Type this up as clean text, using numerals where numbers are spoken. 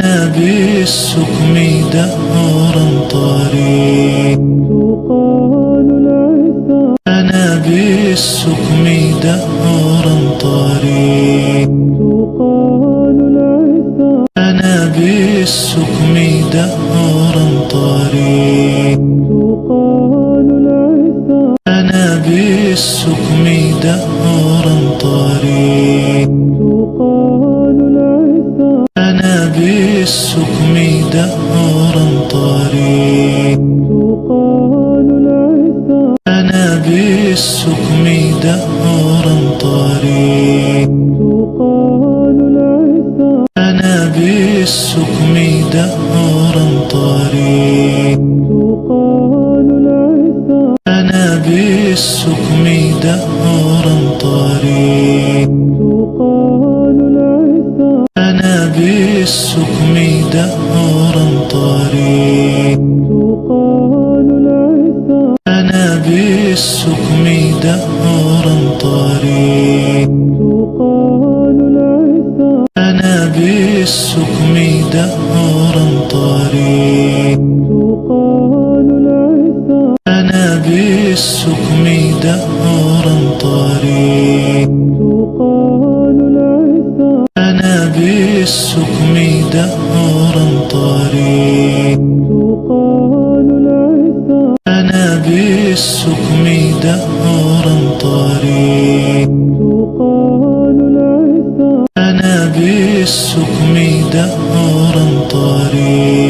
أنا بالسكم دهرا طريق تقال العزة أنا بالسكم دهرا طريق تقال العزة أنا بالسكم دهرا طريق تقال العزة أنا بالسكم دهرا طريق تقال العزة أنا بالسكم دهرا طريق تقال العزة أنا بالسكم دهرا طريق تقال العزة أنا بالسكم دهرا طريق تقال العزة أنا بالسكم دهرا طريق تقال العزة أنا بالسكم دهرا طريق تقال العزة أنا بالسكم دهرا طريق تقال العزة أنا بالسكم دهرا طريق تقال العزة أنا بالسكم دهرا طريق تقال العزة أنا بالسكم دهرا طريق تقال العزة أنا بالسكم دهرا طريق تقال العزة أنا بالسكم دهرا طريق